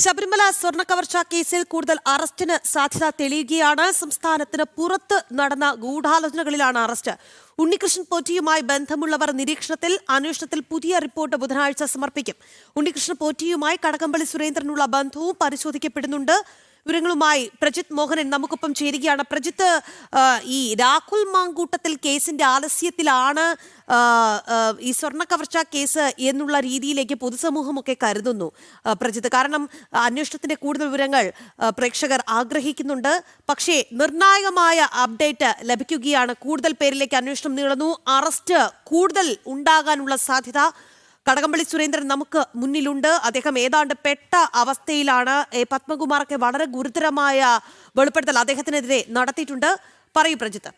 ശബരിമല സ്വർണ്ണക്കവർച്ച കേസിൽ കൂടുതൽ അറസ്റ്റിന് സാധ്യത തെളിയുകയാണ്. സംസ്ഥാനത്തിന് പുറത്ത് നടന്ന ഗൂഢാലോചനകളിലാണ് അറസ്റ്റ്. ഉണ്ണികൃഷ്ണൻ പോറ്റിയുമായി ബന്ധമുള്ളവർ നിരീക്ഷണത്തിൽ. അന്വേഷണത്തിൽ പുതിയ റിപ്പോർട്ട് ബുധനാഴ്ച സമർപ്പിക്കും. ഉണ്ണികൃഷ്ണൻ പോറ്റിയുമായി കടകംപള്ളി സുരേന്ദ്രനുള്ള ബന്ധവും പരിശോധിക്കപ്പെടുന്നുണ്ട്. വിവരങ്ങളുമായി പ്രജിത്ത് മോഹനൻ നമുക്കൊപ്പം ചേരുകയാണ്. പ്രജിത്ത്, ഈ രാഹുൽ മാങ്കൂട്ടത്തിൽ കേസിന്റെ ആലസ്യത്തിലാണ് ഈ സ്വർണ്ണക്കവർച്ച കേസ് എന്നുള്ള രീതിയിലേക്ക് പൊതുസമൂഹമൊക്കെ കരുതുന്നു പ്രജിത്ത്. കാരണം അന്വേഷണത്തിന്റെ കൂടുതൽ വിവരങ്ങൾ പ്രേക്ഷകർ ആഗ്രഹിക്കുന്നുണ്ട്. പക്ഷേ നിർണായകമായ അപ്ഡേറ്റ് ലഭിക്കുകയാണ്. കൂടുതൽ പേരിലേക്ക് അന്വേഷണം നീളുന്നു. അറസ്റ്റ് കൂടുതൽ ഉണ്ടാകാനുള്ള സാധ്യത. കടകംപള്ളി സുരേന്ദ്രൻ നമുക്ക് മുന്നിലുണ്ട്. അദ്ദേഹം ഏതാണ്ട് പെട്ട അവസ്ഥയിലാണ്. പത്മകുമാറൊക്കെ വളരെ ഗുരുതരമായ വെളിപ്പെടുത്തൽ അദ്ദേഹത്തിനെതിരെ നടത്തിയിട്ടുണ്ട്. പറയൂ പ്രജിത്ത്.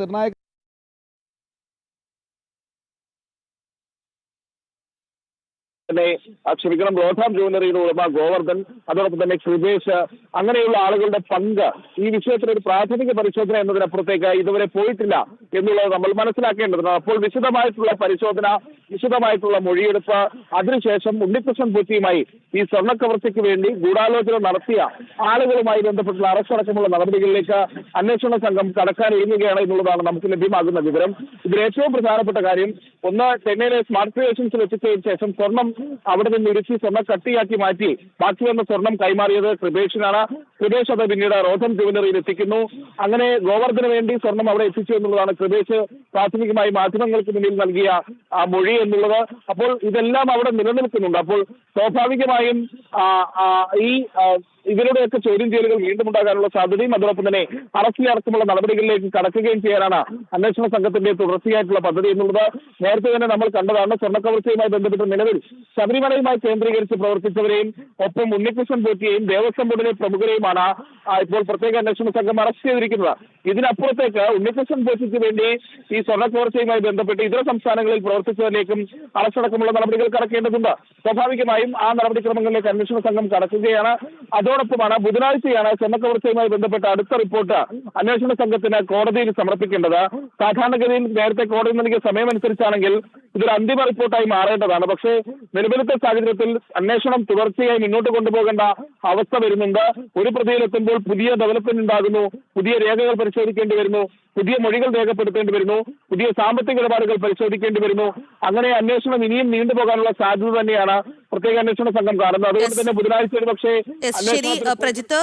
നിർണായക ക്ഷമിക്കണം റോധാം ജ്വല്ലറിയുടെ ഉടമ ഗോവർദ്ധൻ, അതോടൊപ്പം തന്നെ കൃപേഷ്, അങ്ങനെയുള്ള ആളുകളുടെ പങ്ക് ഈ വിഷയത്തിൽ ഒരു പ്രാഥമിക പരിശോധന എന്നതിനപ്പുറത്തേക്ക് ഇതുവരെ പോയിട്ടില്ല എന്നുള്ളത് നമ്മൾ മനസ്സിലാക്കേണ്ടതുണ്ട്. അപ്പോൾ വിശദമായിട്ടുള്ള പരിശോധന, വിശദമായിട്ടുള്ള മൊഴിയെടുപ്പ്, അതിനുശേഷം ഉണ്ണികൃഷ്ണൻ പോറ്റിയുമായി ഈ സ്വർണ്ണക്കവർച്ചയ്ക്ക് വേണ്ടി ഗൂഢാലോചന നടത്തിയ ആളുകളുമായി ബന്ധപ്പെട്ടുള്ള അറസ്റ്റ് അടക്കമുള്ള നടപടികളിലേക്ക് അന്വേഷണ സംഘം കടക്കാൻ ഒരുങ്ങുകയാണ് എന്നുള്ളതാണ് നമുക്ക് ലഭ്യമാകുന്ന വിവരം. ഇതിൽ ഏറ്റവും പ്രധാനപ്പെട്ട കാര്യം, ഒന്ന്, ചെന്നൈയിലെ സ്മാർട്ട് ക്രിയേഷൻസിൽ എത്തിച്ചതിന് ശേഷം സ്വർണം അവിടെ നിന്ന് ഉരുക്കി സ്വർണ്ണം കട്ടിയാക്കി മാറ്റി ബാക്കി വന്ന സ്വർണം കൈമാറിയത് കൃപേഷിനാണ്. കൃപേഷ് അത് പിന്നീട് റോധം ജ്വല്ലറിയിൽ എത്തിക്കുന്നു. അങ്ങനെ ഗോവർദ്ധന് വേണ്ടി സ്വർണം അവിടെ എത്തിച്ചു എന്നുള്ളതാണ് കൃപേഷ് പ്രാഥമികമായി മാധ്യമങ്ങൾക്ക് മുന്നിൽ നൽകിയ മൊഴി എന്നുള്ളത്. അപ്പോൾ ഇതെല്ലാം അവിടെ നിലനിൽക്കുന്നുണ്ട്. അപ്പോൾ സ്വാഭാവികമായും ഈ ഇവരുടെയൊക്കെ ചോദ്യം ചെയ്യലുകൾ വീണ്ടും ഉണ്ടാകാനുള്ള സാധ്യതയും അതോടൊപ്പം തന്നെ അറസ്റ്റിലടക്കമുള്ള നടപടികളിലേക്ക് കടക്കുകയും ചെയ്യാനാണ് അന്വേഷണ സംഘത്തിന്റെ തുടർച്ചയായിട്ടുള്ള പദ്ധതി എന്നുള്ളത് നേരത്തെ തന്നെ നമ്മൾ കണ്ടതാണ്. സ്വർണ്ണക്കവർച്ചയുമായി ബന്ധപ്പെട്ട് നിലവിൽ ശബരിമലയുമായി കേന്ദ്രീകരിച്ച് പ്രവർത്തിച്ചവരെയും ഒപ്പം ഉണ്ണികൃഷ്ണൻ പോറ്റിയെയും ദേവസ്വം ബോർഡിലെ പ്രമുഖരെയുമാണ് ഇപ്പോൾ പ്രത്യേക അന്വേഷണ സംഘം അറസ്റ്റ് ചെയ്തിരിക്കുന്നത്. ഇതിനപ്പുറത്തേക്ക് ഉണ്ണികൃഷ്ണൻ പോറ്റിക്ക് വേണ്ടി ഈ സ്വർണ്ണക്കവർച്ചയുമായി ബന്ധപ്പെട്ട് ഇതര സംസ്ഥാനങ്ങളിൽ പ്രവർത്തിച്ചവരിലേക്കും അറസ്റ്റടക്കമുള്ള നടപടികൾ കടക്കേണ്ടതുണ്ട്. സ്വാഭാവികമായും ആ നടപടിക്രമങ്ങളിലേക്ക് അന്വേഷണ സംഘം കടക്കുകയാണ്. അതോടൊപ്പമാണ് ബുധനാഴ്ചയാണ് സ്വർണ്ണക്കവർച്ചയുമായി ബന്ധപ്പെട്ട അടുത്ത റിപ്പോർട്ട് അന്വേഷണ സംഘത്തിന് കോടതിയിൽ സമർപ്പിക്കേണ്ടത്. സാധാരണഗതിയിൽ നേരത്തെ കോടതി നൽകിയ സമയമനുസരിച്ചാണെങ്കിൽ ഇതൊരു അന്തിമ റിപ്പോർട്ടായി മാറേണ്ടതാണ്. പക്ഷേ നിലവിലത്തെ സാഹചര്യത്തിൽ അന്വേഷണം തുടർച്ചയായി മുന്നോട്ട് കൊണ്ടുപോകേണ്ട അവസ്ഥ വരുന്നുണ്ട്. ഒരു പ്രതിയിലെത്തുമ്പോൾ പുതിയ ഡെവലപ്മെന്റ് ഉണ്ടാകുന്നു, പുതിയ രേഖകൾ പരിശോധിക്കേണ്ടി വരുന്നു, പുതിയ മൊഴികൾ രേഖപ്പെടുത്തേണ്ടി വരുന്നു, പുതിയ സാമ്പത്തിക ഇടപാടുകൾ പരിശോധിക്കേണ്ടി വരുന്നു. അങ്ങനെ അന്വേഷണം ഇനിയും നീണ്ടുപോകാനുള്ള സാധ്യത തന്നെയാണ് പ്രത്യേക അന്വേഷണ സംഘം കാണുന്നത്. അതുകൊണ്ട് തന്നെ ബുധനാഴ്ച ഒരു പക്ഷേ പ്രജിത്ത്,